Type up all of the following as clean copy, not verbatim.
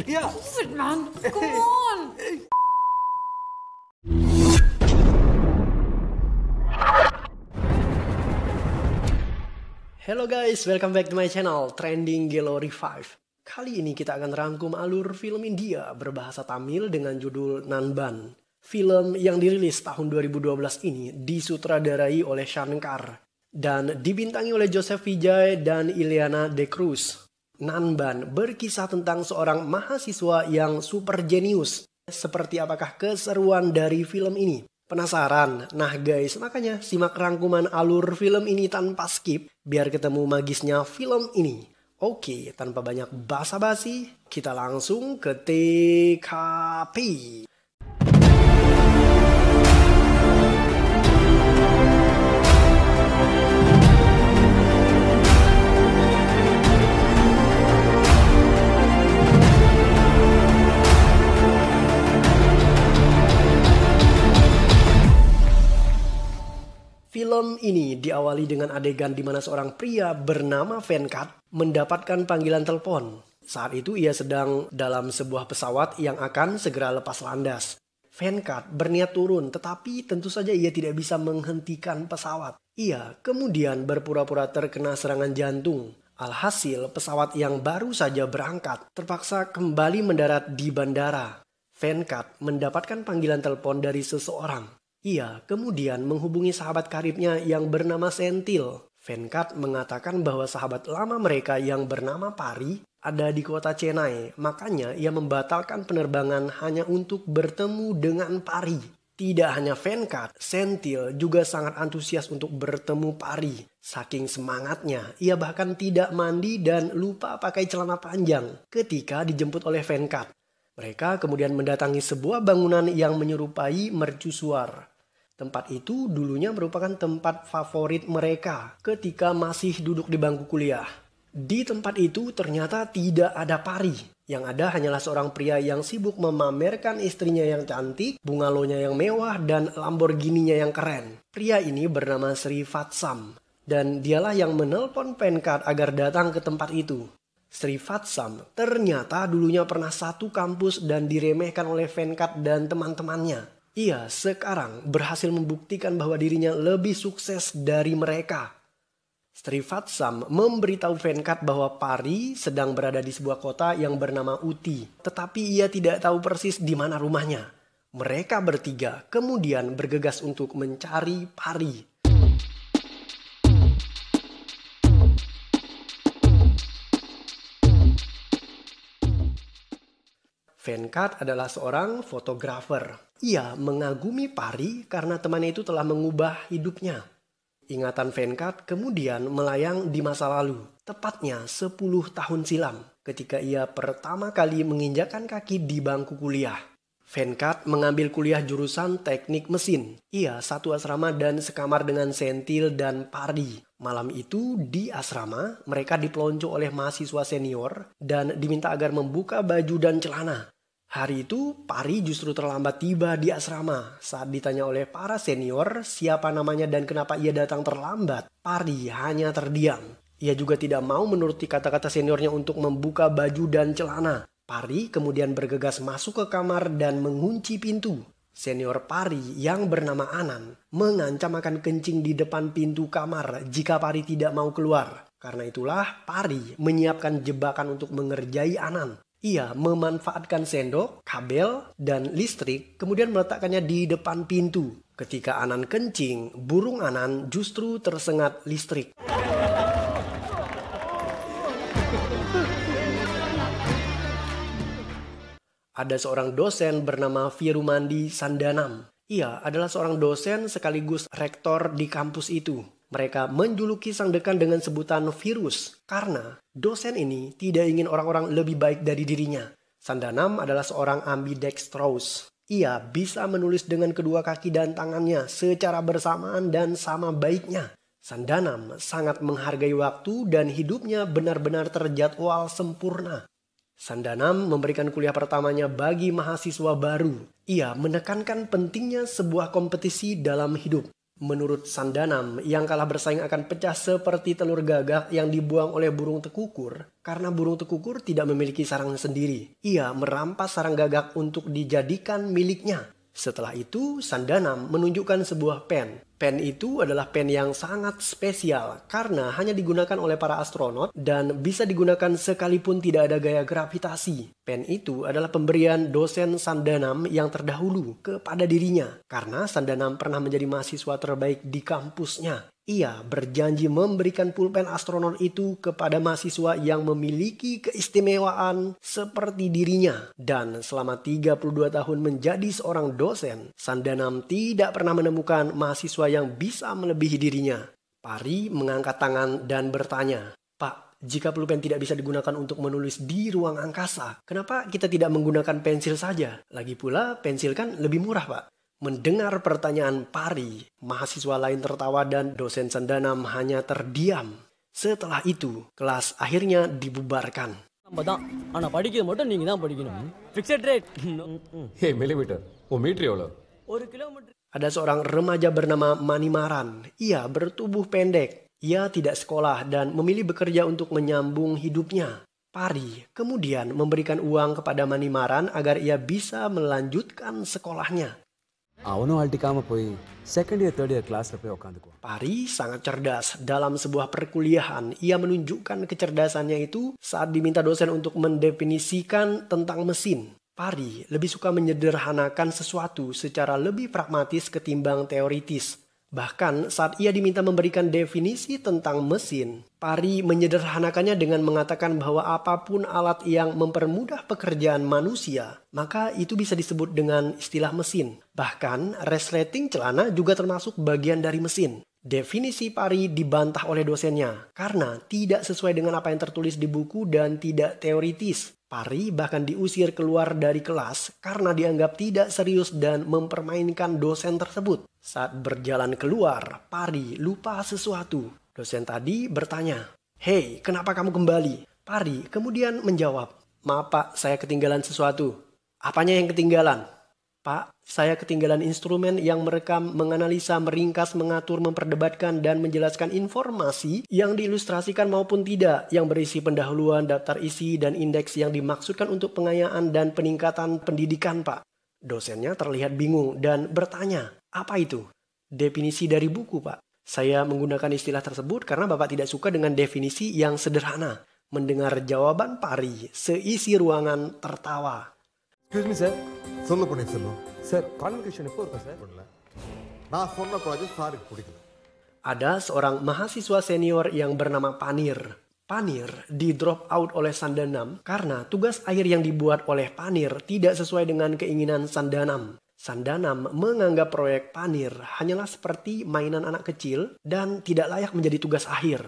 Yeah. Move it, man. Come on. Hello guys, welcome back to my channel Trending Gallery 5. Kali ini kita akan rangkum alur film India berbahasa Tamil dengan judul Nanban. Film yang dirilis tahun 2012 ini disutradarai oleh Shankar dan dibintangi oleh Joseph Vijay dan Ileana De Cruz. Nanban berkisah tentang seorang mahasiswa yang super jenius. Seperti apakah keseruan dari film ini? Penasaran? Nah guys, makanya simak rangkuman alur film ini tanpa skip biar ketemu magisnya film ini. Oke, tanpa banyak basa-basi, kita langsung ke TKP. Film ini diawali dengan adegan di mana seorang pria bernama Venkat mendapatkan panggilan telepon. Saat itu ia sedang dalam sebuah pesawat yang akan segera lepas landas. Venkat berniat turun, tetapi tentu saja ia tidak bisa menghentikan pesawat. Ia kemudian berpura-pura terkena serangan jantung. Alhasil pesawat yang baru saja berangkat terpaksa kembali mendarat di bandara. Venkat mendapatkan panggilan telepon dari seseorang. Ia kemudian menghubungi sahabat karibnya yang bernama Senthil. Venkat mengatakan bahwa sahabat lama mereka yang bernama Pari ada di kota Chennai. Makanya ia membatalkan penerbangan hanya untuk bertemu dengan Pari. Tidak hanya Venkat, Senthil juga sangat antusias untuk bertemu Pari. Saking semangatnya, ia bahkan tidak mandi dan lupa pakai celana panjang ketika dijemput oleh Venkat. Mereka kemudian mendatangi sebuah bangunan yang menyerupai mercusuar. Tempat itu dulunya merupakan tempat favorit mereka ketika masih duduk di bangku kuliah. Di tempat itu ternyata tidak ada Pari. Yang ada hanyalah seorang pria yang sibuk memamerkan istrinya yang cantik, bungalow-nya yang mewah, dan Lamborghini-nya yang keren. Pria ini bernama Sri Vatsam. Dan dialah yang menelpon Venkat agar datang ke tempat itu. Sri Vatsam ternyata dulunya pernah satu kampus dan diremehkan oleh Venkat dan teman-temannya. Ia sekarang berhasil membuktikan bahwa dirinya lebih sukses dari mereka. Sri Vatsam memberitahu Venkat bahwa Pari sedang berada di sebuah kota yang bernama Uti. Tetapi ia tidak tahu persis di mana rumahnya. Mereka bertiga kemudian bergegas untuk mencari Pari. Venkat adalah seorang fotografer. Ia mengagumi Pari karena temannya itu telah mengubah hidupnya. Ingatan Venkat kemudian melayang di masa lalu, tepatnya 10 tahun silam, ketika ia pertama kali menginjakkan kaki di bangku kuliah. Venkat mengambil kuliah jurusan teknik mesin. Ia satu asrama dan sekamar dengan Senthil dan Pari. Malam itu di asrama mereka dipelonco oleh mahasiswa senior dan diminta agar membuka baju dan celana. Hari itu Pari justru terlambat tiba di asrama. Saat ditanya oleh para senior siapa namanya dan kenapa ia datang terlambat, Pari hanya terdiam. Ia juga tidak mau menuruti kata-kata seniornya untuk membuka baju dan celana. Pari kemudian bergegas masuk ke kamar dan mengunci pintu. Senior Pari yang bernama Anan mengancam akan kencing di depan pintu kamar jika Pari tidak mau keluar. Karena itulah Pari menyiapkan jebakan untuk mengerjai Anan. Ia memanfaatkan sendok, kabel, dan listrik kemudian meletakkannya di depan pintu. Ketika Anan kencing, burung Anan justru tersengat listrik. Ada seorang dosen bernama Virumandi Sandanam. Ia adalah seorang dosen sekaligus rektor di kampus itu. Mereka menjuluki sang dekan dengan sebutan virus karena dosen ini tidak ingin orang-orang lebih baik dari dirinya. Sandanam adalah seorang ambidextrous. Ia bisa menulis dengan kedua kaki dan tangannya secara bersamaan dan sama baiknya. Sandanam sangat menghargai waktu dan hidupnya benar-benar terjadwal sempurna. Sandanam memberikan kuliah pertamanya bagi mahasiswa baru. Ia menekankan pentingnya sebuah kompetisi dalam hidup. Menurut Sandanam, yang kalah bersaing akan pecah seperti telur gagak yang dibuang oleh burung tekukur karena burung tekukur tidak memiliki sarang sendiri. Ia merampas sarang gagak untuk dijadikan miliknya. Setelah itu, Sandanam menunjukkan sebuah pen. Pen itu adalah pen yang sangat spesial karena hanya digunakan oleh para astronot dan bisa digunakan sekalipun tidak ada gaya gravitasi. Pen itu adalah pemberian dosen Sandanam yang terdahulu kepada dirinya karena Sandanam pernah menjadi mahasiswa terbaik di kampusnya. Ia berjanji memberikan pulpen astronot itu kepada mahasiswa yang memiliki keistimewaan seperti dirinya. Dan selama 32 tahun menjadi seorang dosen, Sandanam tidak pernah menemukan mahasiswa yang bisa melebihi dirinya. Pari mengangkat tangan dan bertanya, "Pak, jika pulpen tidak bisa digunakan untuk menulis di ruang angkasa, kenapa kita tidak menggunakan pensil saja? Lagi pula pensil kan lebih murah, Pak." Mendengar pertanyaan Pari, mahasiswa lain tertawa dan dosen Sandanam hanya terdiam. Setelah itu, kelas akhirnya dibubarkan. Hey, millimeter. Oh, meter எவ்வளோ? Ada seorang remaja bernama Manimaran. Ia bertubuh pendek. Ia tidak sekolah dan memilih bekerja untuk menyambung hidupnya. Pari kemudian memberikan uang kepada Manimaran agar ia bisa melanjutkan sekolahnya. அவனும் அழட்டிக்காம போய் second year third year கிளாஸ்ல போய் உட்காந்துக்குவான். Pari sangat cerdas. Dalam sebuah perkuliahan, ia menunjukkan kecerdasannya itu saat diminta dosen untuk mendefinisikan tentang mesin. Pari lebih suka menyederhanakan sesuatu secara lebih pragmatis ketimbang teoritis. Bahkan saat ia diminta memberikan definisi tentang mesin, Pari menyederhanakannya dengan mengatakan bahwa apapun alat yang mempermudah pekerjaan manusia, maka itu bisa disebut dengan istilah mesin. Bahkan resleting celana juga termasuk bagian dari mesin. Definisi Pari dibantah oleh dosennya karena tidak sesuai dengan apa yang tertulis di buku dan tidak teoritis. Pari bahkan diusir keluar dari kelas karena dianggap tidak serius dan mempermainkan dosen tersebut. Saat berjalan keluar, Pari lupa sesuatu. Dosen tadi bertanya, "Hei, kenapa kamu kembali?" Pari kemudian menjawab, "Maaf Pak, saya ketinggalan sesuatu." "Apanya yang ketinggalan?" "Pak, saya ketinggalan instrumen yang merekam, menganalisa, meringkas, mengatur, memperdebatkan, dan menjelaskan informasi yang diilustrasikan maupun tidak, yang berisi pendahuluan, daftar isi, dan indeks yang dimaksudkan untuk pengayaan dan peningkatan pendidikan, Pak." Dosennya terlihat bingung dan bertanya, "Apa itu?" "Definisi dari buku, Pak. Saya menggunakan istilah tersebut karena Bapak tidak suka dengan definisi yang sederhana." Mendengar jawaban Pari, seisi ruangan tertawa. Excuse me sir. சொல்லு பண்ணி செல்லும் sir convocation எப்போ இருக்கும் சார்? நான் சொன்ன ப்ராஜெக்ட் சாருக்கு பிடிக்கல. Ada seorang mahasiswa senior yang bernama Panir. Panir di drop out oleh Sandanam karena tugas akhir yang dibuat oleh Panir tidak sesuai dengan keinginan Sandanam. Sandanam menganggap proyek Panir hanyalah seperti mainan anak kecil dan tidak layak menjadi tugas akhir.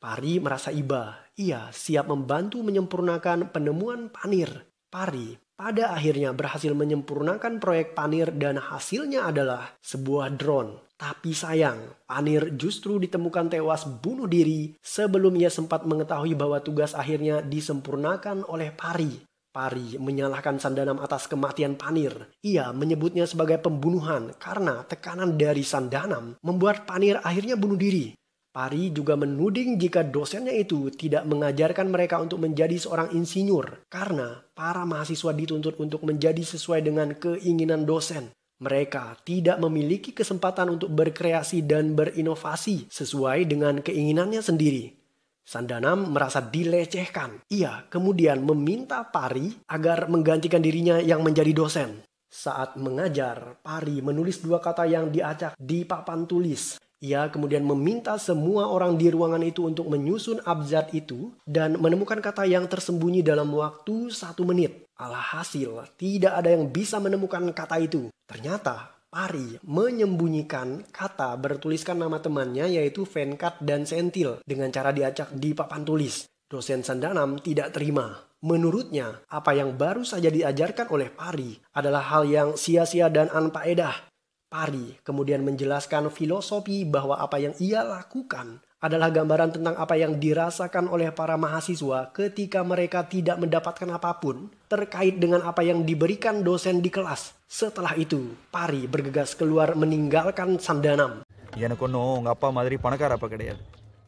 Pari merasa iba. Ia siap membantu menyempurnakan penemuan Panir. Pari pada akhirnya berhasil menyempurnakan proyek Panir dan hasilnya adalah sebuah drone. Tapi sayang, Panir justru ditemukan tewas bunuh diri sebelum ia sempat mengetahui bahwa tugas akhirnya disempurnakan oleh Pari. Pari menyalahkan Sandanam atas kematian Panir. Ia menyebutnya sebagai pembunuhan karena tekanan dari Sandanam membuat Panir akhirnya bunuh diri. Pari juga menuding jika dosennya itu tidak mengajarkan mereka untuk menjadi seorang insinyur karena para mahasiswa dituntut untuk menjadi sesuai dengan keinginan dosen. Mereka tidak memiliki kesempatan untuk berkreasi dan berinovasi sesuai dengan keinginannya sendiri. Sandanam merasa dilecehkan. Ia kemudian meminta Pari agar menggantikan dirinya yang menjadi dosen. Saat mengajar, Pari menulis 2 kata yang diacak di papan tulis. Ia kemudian meminta semua orang di ruangan itu untuk menyusun abjad itu dan menemukan kata yang tersembunyi dalam waktu 1 menit. Alhasil, tidak ada yang bisa menemukan kata itu. Ternyata, Pari menyembunyikan kata bertuliskan nama temannya yaitu Venkat dan Sentil dengan cara diacak di papan tulis. Dosen Sandanam tidak terima. Menurutnya, apa yang baru saja diajarkan oleh Pari adalah hal yang sia-sia dan anfaedah. Pari kemudian menjelaskan filosofi bahwa apa yang ia lakukan adalah gambaran tentang apa yang dirasakan oleh para mahasiswa ketika mereka tidak mendapatkan apapun terkait dengan apa yang diberikan dosen di kelas. Setelah itu, Pari bergegas keluar meninggalkan Sandanam. எனக்கு ஒன்றும் உங்கள் அப்பா மாதிரி பணக்கார அப்பா கிடையாது.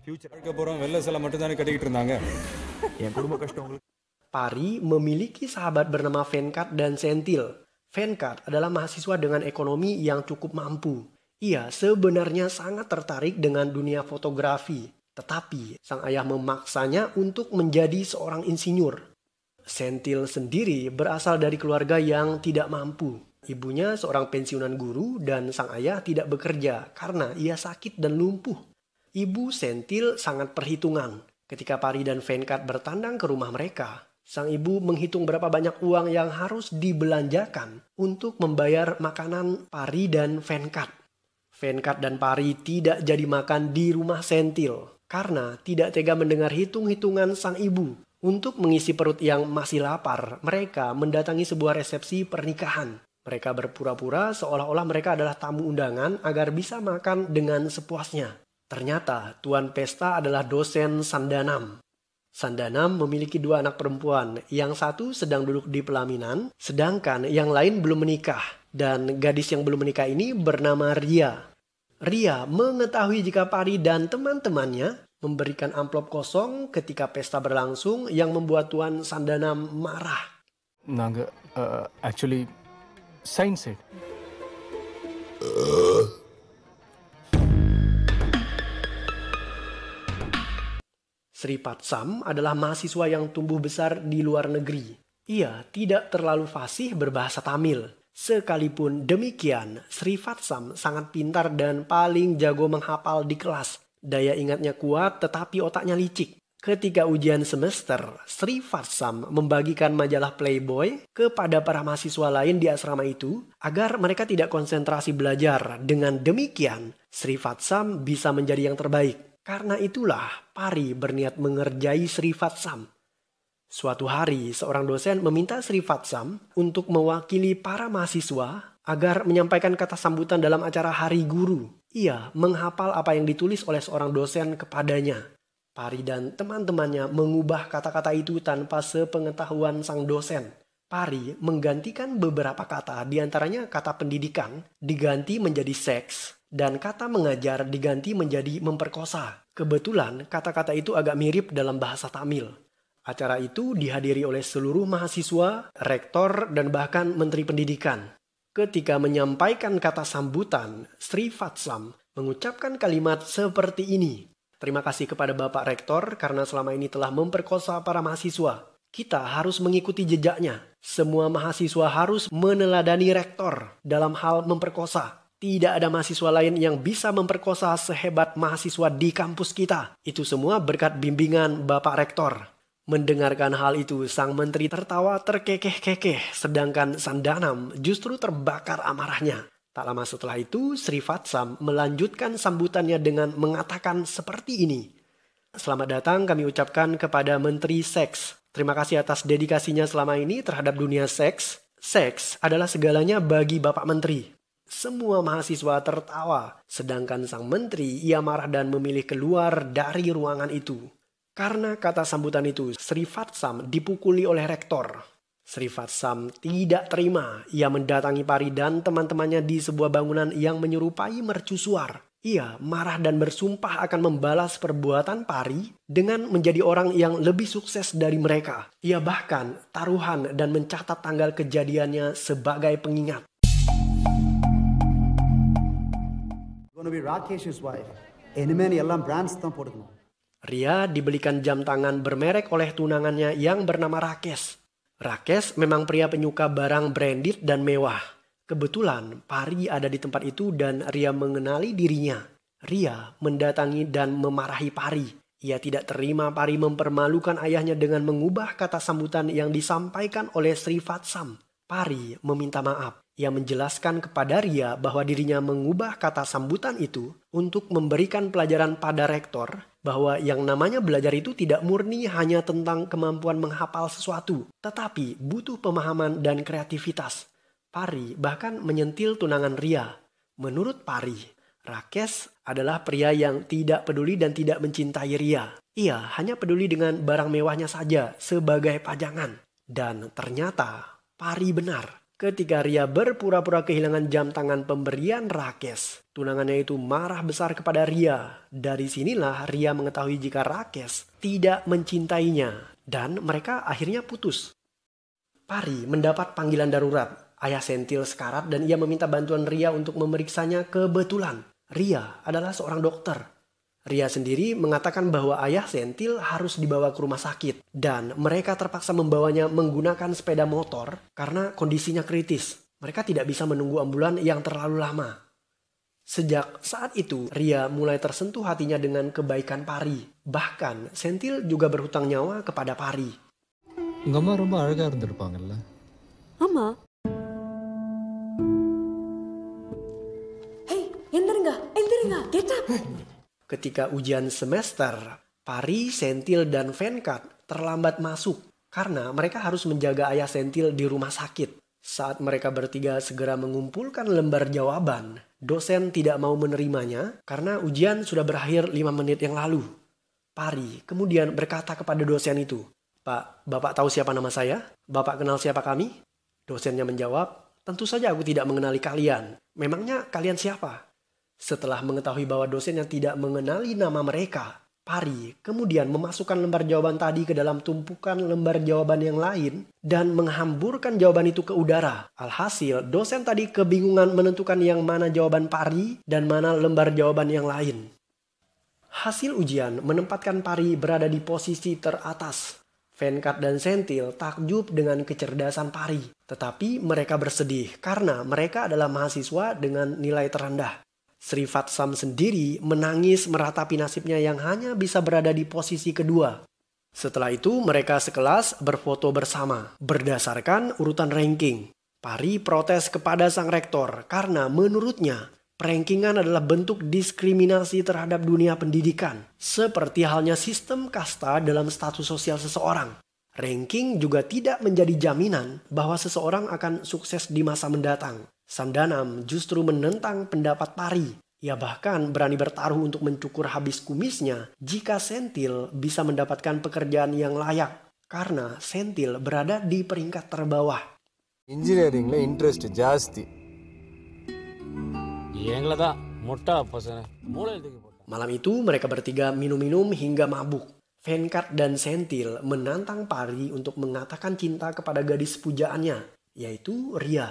ஃபியூச்சர் போகிறோம் வெள்ளை சிலை மட்டும் தானே கட்டிக்கிட்டு இருந்தாங்க. என் குடும்ப கஷ்டம் உங்களுக்கு. Pari memiliki sahabat bernama Venkat dan Sentil. Venkat adalah mahasiswa dengan ekonomi yang cukup mampu. Ia sebenarnya sangat tertarik dengan dunia fotografi. Tetapi sang ayah memaksanya untuk menjadi seorang insinyur. Sentil sendiri berasal dari keluarga yang tidak mampu. Ibunya seorang pensiunan guru dan sang ayah tidak bekerja karena ia sakit dan lumpuh. Ibu Sentil sangat perhitungan. Ketika Pari dan Venkat bertandang ke rumah mereka, sang ibu menghitung berapa banyak uang yang harus dibelanjakan untuk membayar makanan Pari dan Venkat. Venkat dan Pari tidak jadi makan di rumah Sentil karena tidak tega mendengar hitung-hitungan sang ibu. Untuk mengisi perut yang masih lapar, mereka mendatangi sebuah resepsi pernikahan. Mereka berpura-pura seolah-olah mereka adalah tamu undangan agar bisa makan dengan sepuasnya. Ternyata tuan pesta adalah dosen Sandanam. Sandanam memiliki 2 anak perempuan. Yang satu sedang duduk di pelaminan, sedangkan yang lain belum menikah. Dan gadis yang belum menikah ini bernama Ria. Ria mengetahui jika Pari dan teman-temannya memberikan amplop kosong ketika pesta berlangsung yang membuat tuan Sandanam marah. நாங்கள் actually science side. Sri Patsam adalah mahasiswa yang tumbuh besar di luar negeri. Ia tidak terlalu fasih berbahasa Tamil. Sekalipun demikian, Sri Patsam sangat pintar dan paling jago menghafal di kelas. Daya ingatnya kuat tetapi otaknya licik. Ketika ujian semester, Sri Patsam membagikan majalah Playboy kepada para mahasiswa lain di asrama itu agar mereka tidak konsentrasi belajar. Dengan demikian, Sri Patsam bisa menjadi yang terbaik. Karena itulah Pari berniat mengerjai Sri Patsam. Suatu hari, seorang dosen meminta Sri Patsam untuk mewakili para mahasiswa agar menyampaikan kata sambutan dalam acara Hari Guru. Ia menghafal apa yang ditulis oleh seorang dosen kepadanya. Pari dan teman-temannya mengubah kata-kata itu tanpa sepengetahuan sang dosen. Pari menggantikan beberapa kata, diantaranya kata pendidikan diganti menjadi seks dan kata mengajar diganti menjadi memperkosa. Kebetulan kata-kata itu agak mirip dalam bahasa Tamil. Acara itu dihadiri oleh seluruh mahasiswa, rektor, dan bahkan menteri pendidikan. Ketika menyampaikan kata sambutan, Sri Patsam mengucapkan kalimat seperti ini. Terima kasih kepada Bapak Rektor karena selama ini telah memperkosa para mahasiswa. Kita harus mengikuti jejaknya. Semua mahasiswa harus meneladani rektor dalam hal memperkosa. Tidak ada mahasiswa lain yang bisa memperkosa sehebat mahasiswa di kampus kita. Itu semua berkat bimbingan Bapak Rektor. Mendengarkan hal itu, sang menteri tertawa terkekeh-kekeh, sedangkan Sandanam justru terbakar amarahnya. Tak lama setelah itu, Sri Patsam melanjutkan sambutannya dengan mengatakan seperti ini. Selamat datang kami ucapkan kepada Menteri Seks. Terima kasih atas dedikasinya selama ini terhadap dunia seks. Seks adalah segalanya bagi Bapak Menteri. Semua mahasiswa tertawa, sedangkan sang menteri ia marah dan memilih keluar dari ruangan itu. Karena kata sambutan itu, Sri Patsam dipukuli oleh rektor. Sri Patsam tidak terima. Ia mendatangi Pari dan teman-temannya di sebuah bangunan yang menyerupai mercusuar. Ia marah dan bersumpah akan membalas perbuatan Pari dengan menjadi orang yang lebih sukses dari mereka. Ia bahkan taruhan dan mencatat tanggal kejadiannya sebagai pengingat. Ria dibelikan jam tangan bermerek oleh tunangannya yang bernama Rakesh. Rakesh memang pria penyuka barang branded dan mewah. Kebetulan Pari ada di tempat itu dan Ria mengenali dirinya. Ria mendatangi dan memarahi Pari. Ia tidak terima Pari mempermalukan ayahnya dengan mengubah kata sambutan yang disampaikan oleh Sri Patsam. Pari meminta maaf. Ia menjelaskan kepada Ria bahwa dirinya mengubah kata sambutan itu untuk memberikan pelajaran pada rektor bahwa yang namanya belajar itu tidak murni hanya tentang kemampuan menghafal sesuatu, tetapi butuh pemahaman dan kreativitas. Pari bahkan menyentil tunangan Ria. Menurut Pari, Rakesh adalah pria yang tidak peduli dan tidak mencintai Ria. Ia hanya peduli dengan barang mewahnya saja sebagai pajangan. Dan ternyata Pari benar. Ketika Ria berpura-pura kehilangan jam tangan pemberian Rakesh, tunangannya itu marah besar kepada Ria. Dari sinilah Ria mengetahui jika Rakesh tidak mencintainya dan mereka akhirnya putus. Pari mendapat panggilan darurat. Ayah Senthil sekarat dan ia meminta bantuan Ria untuk memeriksanya. Kebetulan Ria adalah seorang dokter. Ria sendiri mengatakan bahwa ayah Senthil harus dibawa ke rumah sakit dan mereka terpaksa membawanya menggunakan sepeda motor karena kondisinya kritis. Mereka tidak bisa menunggu ambulan yang terlalu lama. Sejak saat itu, Ria mulai tersentuh hatinya dengan kebaikan Pari. Bahkan, Senthil juga berhutang nyawa kepada Pari. உங்க அம்மா ரொம்ப அழகா இருந்திருப்பாங்கல்ல? ஆமா. Hey, எந்திருங்க, எந்திருங்க, get up. Ketika ujian semester, Pari, Senthil, dan Venkat terlambat masuk karena mereka harus menjaga ayah Senthil di rumah sakit. Saat mereka bertiga segera mengumpulkan lembar jawaban, dosen tidak mau menerimanya karena ujian sudah berakhir 5 menit yang lalu. Pari kemudian berkata kepada dosen itu, "Pak, Bapak tahu siapa nama saya? Bapak kenal siapa kami?" Dosennya menjawab, "Tentu saja aku tidak mengenali kalian. Memangnya kalian siapa?" Setelah mengetahui bahwa dosen yang tidak mengenali nama mereka, Pari kemudian memasukkan lembar jawaban tadi ke dalam tumpukan lembar jawaban yang lain dan menghamburkan jawaban itu ke udara. Alhasil, dosen tadi kebingungan menentukan yang mana jawaban Pari dan mana lembar jawaban yang lain. Hasil ujian menempatkan Pari berada di posisi teratas. Venkat dan Senthil takjub dengan kecerdasan Pari, tetapi mereka bersedih karena mereka adalah mahasiswa dengan nilai terendah. Sri Vatsam sendiri menangis meratapi nasibnya yang hanya bisa berada di posisi kedua. Setelah itu mereka sekelas berfoto bersama berdasarkan urutan ranking. Pari protes kepada sang rektor karena menurutnya rankingan adalah bentuk diskriminasi terhadap dunia pendidikan. Seperti halnya sistem kasta dalam status sosial seseorang. Ranking juga tidak menjadi jaminan bahwa seseorang akan sukses di masa mendatang. Sandanam justru menentang pendapat Pari. Ia bahkan berani bertaruh untuk mencukur habis kumisnya jika Senthil bisa mendapatkan pekerjaan yang layak. Karena Senthil berada di peringkat terbawah. ಇಂಜಿನಿಯರಿಂಗ್ಲ ಇಂಟ್ರೆಸ್ಟ್ ಜಾಸ್ತಿ. Malam itu mereka bertiga minum-minum hingga mabuk. Venkat dan Senthil menantang Pari untuk mengatakan cinta kepada gadis pujaannya, yaitu Ria.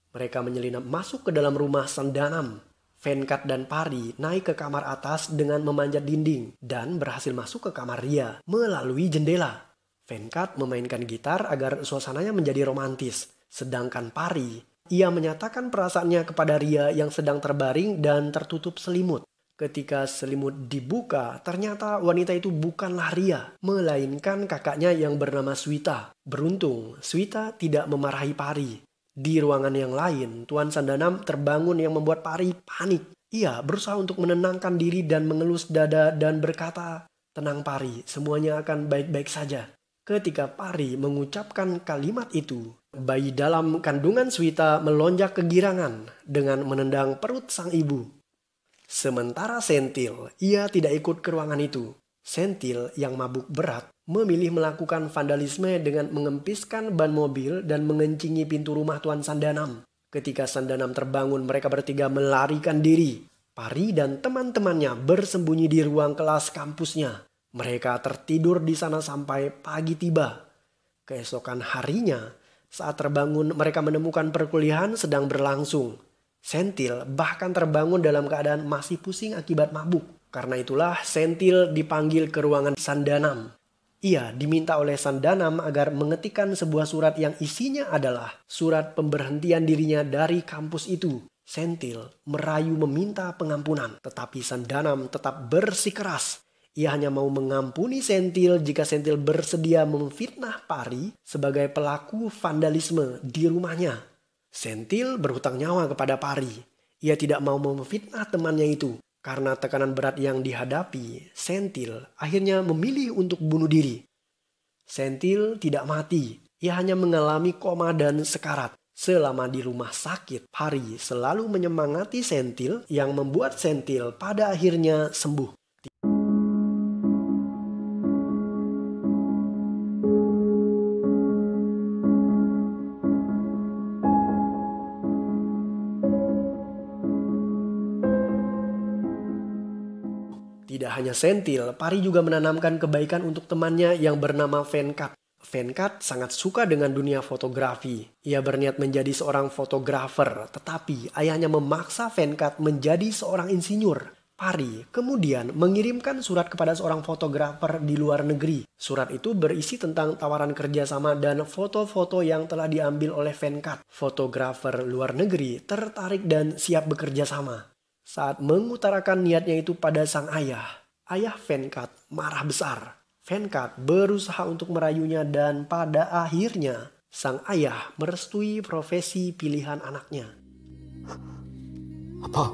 Mereka menyelinap masuk ke dalam rumah Sandanam. Venkat dan Pari naik ke kamar atas dengan memanjat dinding dan berhasil masuk ke kamar Ria melalui jendela. Venkat memainkan gitar agar suasananya menjadi romantis. Sedangkan Pari, ia menyatakan perasaannya kepada Ria yang sedang terbaring dan tertutup selimut. Ketika selimut dibuka, ternyata wanita itu bukanlah Ria, melainkan kakaknya yang bernama Swita. Beruntung, Swita tidak memarahi Pari. Di ruangan yang lain, Tuan Sandanam terbangun yang membuat Pari panik. Ia berusaha untuk menenangkan diri dan mengelus dada dan berkata, "Tenang Pari, semuanya akan baik-baik saja." Ketika Pari mengucapkan kalimat itu, bayi dalam kandungan Swita melonjak kegirangan dengan menendang perut sang ibu. Sementara Senthil, ia tidak ikut ke ruangan itu. Senthil yang mabuk berat memilih melakukan vandalisme dengan mengempiskan ban mobil dan mengencingi pintu rumah Tuan Sandanam. Ketika Sandanam terbangun, mereka bertiga melarikan diri. Pari dan teman-temannya bersembunyi di ruang kelas kampusnya. Mereka tertidur di sana sampai pagi tiba. Keesokan harinya, saat terbangun mereka menemukan perkuliahan sedang berlangsung. Senthil bahkan terbangun dalam keadaan masih pusing akibat mabuk. Karena itulah Senthil dipanggil ke ruangan Sandanam. Ia diminta oleh Sandanam agar mengetikkan sebuah surat yang isinya adalah surat pemberhentian dirinya dari kampus itu. Senthil merayu meminta pengampunan, tetapi Sandanam tetap bersikeras. Ia hanya mau mengampuni Senthil jika Senthil bersedia memfitnah Pari sebagai pelaku vandalisme di rumahnya. Senthil berhutang nyawa kepada Pari. Ia tidak mau memfitnah temannya itu. Karena tekanan berat yang dihadapi, Senthil akhirnya memilih untuk bunuh diri. Senthil tidak mati. Ia hanya mengalami koma dan sekarat. Selama di rumah sakit, Pari selalu menyemangati Senthil yang membuat Senthil pada akhirnya sembuh. Tidak hanya Sentil, Pari juga menanamkan kebaikan untuk temannya yang bernama Venkat. Venkat sangat suka dengan dunia fotografi. Ia berniat menjadi seorang fotografer, tetapi ayahnya memaksa Venkat menjadi seorang insinyur. Pari kemudian mengirimkan surat kepada seorang fotografer di luar negeri. Surat itu berisi tentang tawaran kerjasama dan foto-foto yang telah diambil oleh Venkat. Fotografer luar negeri tertarik dan siap bekerja sama. Saat mengutarakan niatnya itu pada sang ayah Venkat marah besar. Venkat berusaha untuk merayunya dan pada akhirnya sang ayah merestui profesi pilihan anaknya. Apa?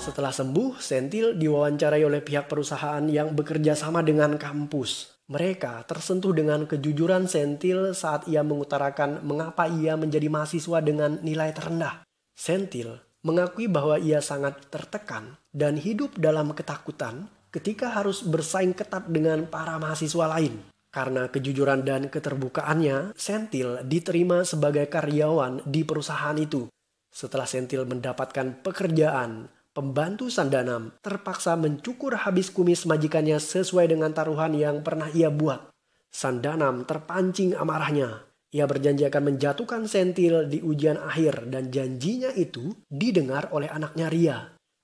Setelah sembuh, Sentil diwawancarai oleh pihak perusahaan yang bekerja sama dengan kampus. Mereka tersentuh dengan kejujuran Sentil saat ia mengutarakan mengapa ia menjadi mahasiswa dengan nilai terendah. Sentil mengakui bahwa ia sangat tertekan dan hidup dalam ketakutan ketika harus bersaing ketat dengan para mahasiswa lain. Karena kejujuran dan keterbukaannya, Sentil diterima sebagai karyawan di perusahaan itu. Setelah Sentil mendapatkan pekerjaan, pembantu Sandanam terpaksa mencukur habis kumis majikannya sesuai dengan taruhan yang pernah ia buat. Sandanam terpancing amarahnya. Ia berjanji akan menjatuhkan Sentil di ujian akhir dan janjinya itu didengar oleh anaknya Ria.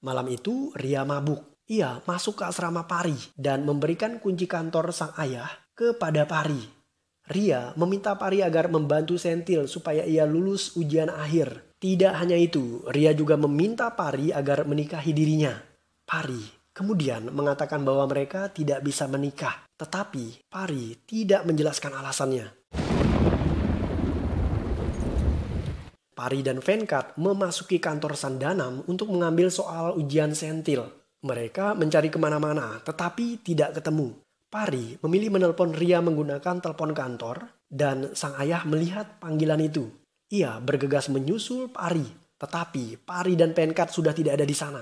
Malam itu Ria mabuk. Ia masuk ke asrama Pari dan memberikan kunci kantor sang ayah kepada Pari. Ria meminta Pari agar membantu Sentil supaya ia lulus ujian akhir. Tidak hanya itu, Ria juga meminta Pari agar menikahi dirinya. Pari kemudian mengatakan bahwa mereka tidak bisa menikah. Tetapi Pari tidak menjelaskan alasannya. Pari dan Venkat memasuki kantor Sandanam untuk mengambil soal ujian Sentil. Mereka mencari kemana-mana tetapi tidak ketemu. Pari memilih menelpon Ria menggunakan telepon kantor dan sang ayah melihat panggilan itu. Ia bergegas menyusul Pari, tetapi Pari dan Venkat sudah tidak ada di sana.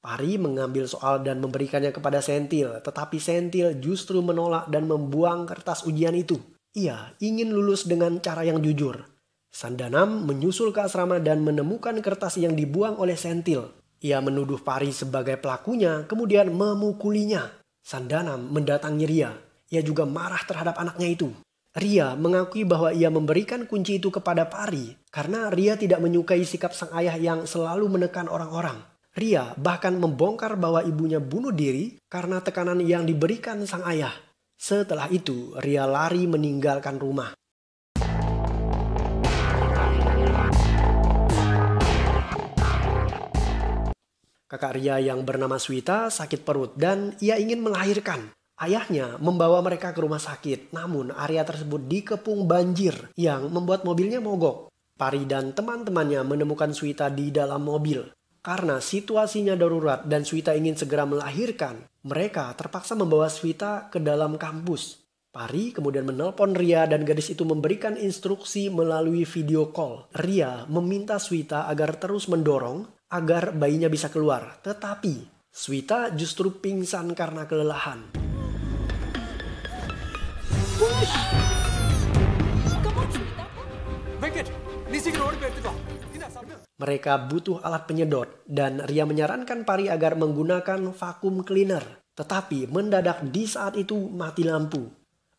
Pari mengambil soal dan memberikannya kepada Sentil, tetapi Sentil justru menolak dan membuang kertas ujian itu. Ia ingin lulus dengan cara yang jujur. Sandanam menyusul ke asrama dan menemukan kertas yang dibuang oleh Sentil. Ia menuduh Pari sebagai pelakunya, kemudian memukulinya. Sandanam mendatangi Ria. Ia juga marah terhadap anaknya itu. Ria mengakui bahwa ia memberikan kunci itu kepada Pari karena Ria tidak menyukai sikap sang ayah yang selalu menekan orang-orang. Ria bahkan membongkar bahwa ibunya bunuh diri karena tekanan yang diberikan sang ayah. Setelah itu, Ria lari meninggalkan rumah. Kakak Ria yang bernama Swita sakit perut dan ia ingin melahirkan. Ayahnya membawa mereka ke rumah sakit, namun area tersebut dikepung banjir yang membuat mobilnya mogok. Pari dan teman-temannya menemukan Swita di dalam mobil. Karena situasinya darurat dan Swita ingin segera melahirkan, mereka terpaksa membawa Swita ke dalam kampus. Pari kemudian menelpon Ria dan gadis itu memberikan instruksi melalui video call. Ria meminta Swita agar terus mendorong agar bayinya bisa keluar. Tetapi Swita justru pingsan karena kelelahan. Mereka butuh alat penyedot dan Ria menyarankan Pari agar menggunakan vacuum cleaner. Tetapi mendadak di saat itu mati lampu.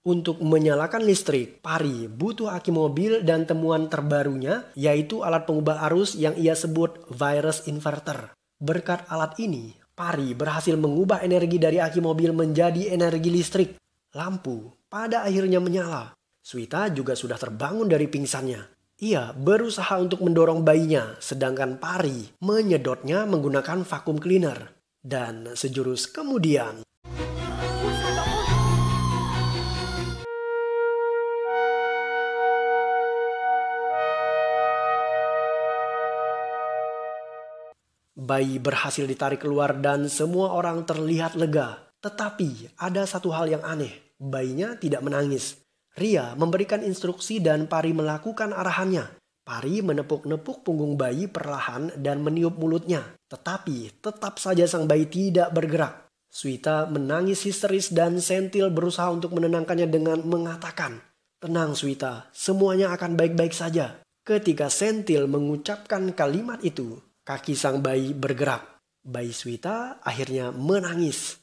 Untuk menyalakan listrik, Pari butuh aki mobil dan temuan terbarunya yaitu alat pengubah arus yang ia sebut virus inverter. Berkat alat ini, Pari berhasil mengubah energi dari aki mobil menjadi energi listrik. Lampu pada akhirnya menyala. Swita juga sudah terbangun dari pingsannya. Ia berusaha untuk mendorong bayinya, sedangkan Pari menyedotnya menggunakan vacuum cleaner. Dan sejurus kemudian, bayi berhasil ditarik keluar dan semua orang terlihat lega. Tetapi ada satu hal yang aneh, bayinya tidak menangis. Ria memberikan instruksi dan Pari melakukan arahannya. Pari menepuk-nepuk punggung bayi perlahan dan meniup mulutnya. Tetapi tetap saja sang bayi tidak bergerak. Swita menangis histeris dan Sentil berusaha untuk menenangkannya dengan mengatakan, Tenang Swita, semuanya akan baik-baik saja. Ketika Sentil mengucapkan kalimat itu, kaki sang bayi bergerak. Bayi Swita akhirnya menangis.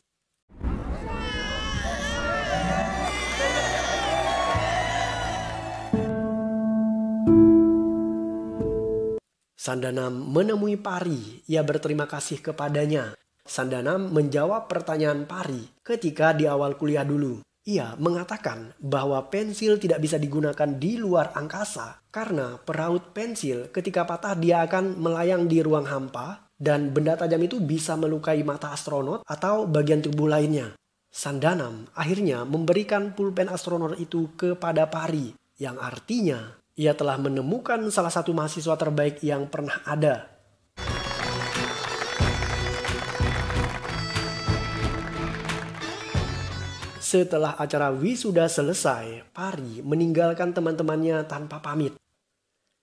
Sandanam menemui Pari. Ia berterima kasih kepadanya. Sandanam menjawab pertanyaan Pari ketika di awal kuliah dulu. Ia mengatakan bahwa pensil tidak bisa digunakan di luar angkasa karena peraut pensil ketika patah dia akan melayang di ruang hampa dan benda tajam itu bisa melukai mata astronot atau bagian tubuh lainnya. Sandanam akhirnya memberikan pulpen astronot itu kepada Pari yang artinya ia telah menemukan salah satu mahasiswa terbaik yang pernah ada. Setelah acara wisuda selesai, Pari meninggalkan teman-temannya tanpa pamit.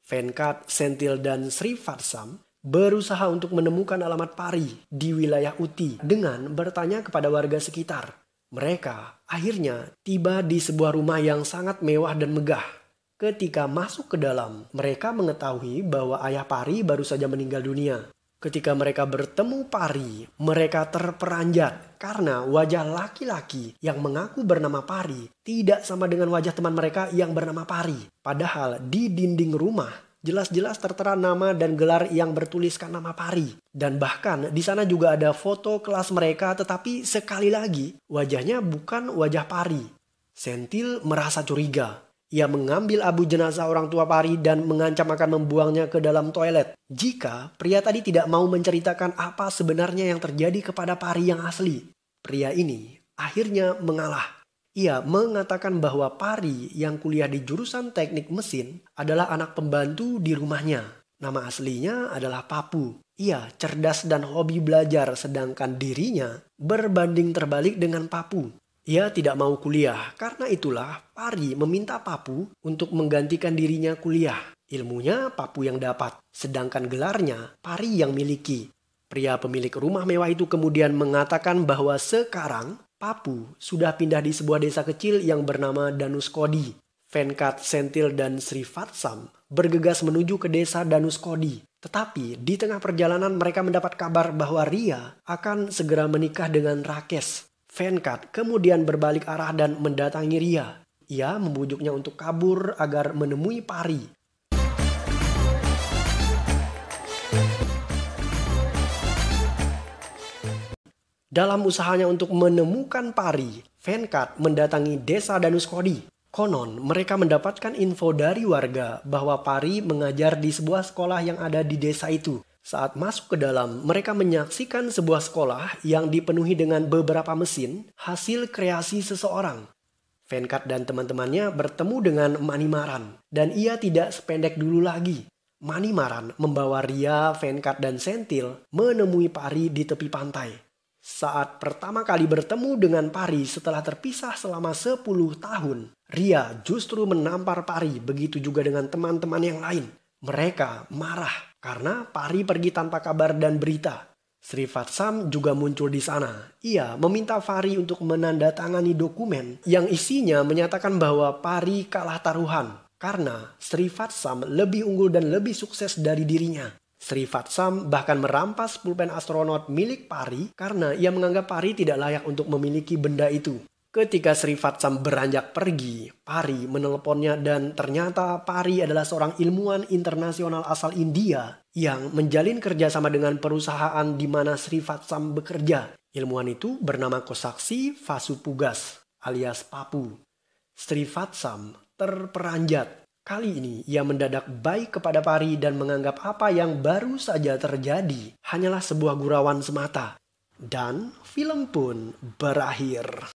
Venkat, Sentil, dan Srivatsam berusaha untuk menemukan alamat Pari di wilayah Uti dengan bertanya kepada warga sekitar. Mereka akhirnya tiba di sebuah rumah yang sangat mewah dan megah. Ketika masuk ke dalam, mereka mengetahui bahwa ayah Pari baru saja meninggal dunia. Ketika mereka bertemu Pari, mereka terperanjat karena wajah laki-laki yang mengaku bernama Pari tidak sama dengan wajah teman mereka yang bernama Pari. Padahal di dinding rumah jelas-jelas tertera nama dan gelar yang bertuliskan nama Pari. Dan bahkan di sana juga ada foto kelas mereka, tetapi sekali lagi wajahnya bukan wajah Pari. Sentil merasa curiga. Ia mengambil abu jenazah orang tua Pari dan mengancam akan membuangnya ke dalam toilet jika pria tadi tidak mau menceritakan apa sebenarnya yang terjadi kepada Pari yang asli. Pria ini akhirnya mengalah. Ia mengatakan bahwa Pari yang kuliah di jurusan teknik mesin adalah anak pembantu di rumahnya. Nama aslinya adalah Papu. Ia cerdas dan hobi belajar sedangkan dirinya berbanding terbalik dengan Papu. Ia tidak mau kuliah, karena itulah Pari meminta Papu untuk menggantikan dirinya kuliah. Ilmunya Papu yang dapat, sedangkan gelarnya Pari yang miliki. Pria pemilik rumah mewah itu kemudian mengatakan bahwa sekarang Papu sudah pindah di sebuah desa kecil yang bernama Danuskodi. Venkat, Sentil, dan Srivatsam bergegas menuju ke desa Danuskodi. Tetapi di tengah perjalanan mereka mendapat kabar bahwa Ria akan segera menikah dengan Rakes. Venkat kemudian berbalik arah dan mendatangi Ria. Ia membujuknya untuk kabur agar menemui Pari. Dalam usahanya untuk menemukan Pari, Venkat mendatangi desa Danuskodi. Konon mereka mendapatkan info dari warga bahwa Pari mengajar di sebuah sekolah yang ada di desa itu. Saat masuk ke dalam, mereka menyaksikan sebuah sekolah yang dipenuhi dengan beberapa mesin hasil kreasi seseorang. Venkat dan teman-temannya bertemu dengan Manimaran, dan ia tidak sependek dulu lagi. Manimaran membawa Ria, Venkat, dan Sentil menemui Pari di tepi pantai. Saat pertama kali bertemu dengan Pari setelah terpisah selama 10 tahun, Ria justru menampar Pari, begitu juga dengan teman-teman yang lain. Mereka marah karena Pari pergi tanpa kabar dan berita. Srivatsam juga muncul di sana. Ia meminta Pari untuk menandatangani dokumen yang isinya menyatakan bahwa Pari kalah taruhan karena Srivatsam lebih unggul dan lebih sukses dari dirinya. Srivatsam bahkan merampas pulpen astronot milik Pari karena ia menganggap Pari tidak layak untuk memiliki benda itu. Ketika Srivatsam beranjak pergi, Pari menelponnya dan ternyata Pari adalah seorang ilmuwan internasional asal India yang menjalin kerjasama dengan perusahaan di mana Srivatsam bekerja. Ilmuwan itu bernama Kosaksi Vasupugas alias Papu. Srivatsam terperanjat. Kali ini ia mendadak baik kepada Pari dan menganggap apa yang baru saja terjadi hanyalah sebuah gurauan semata. Dan film pun berakhir.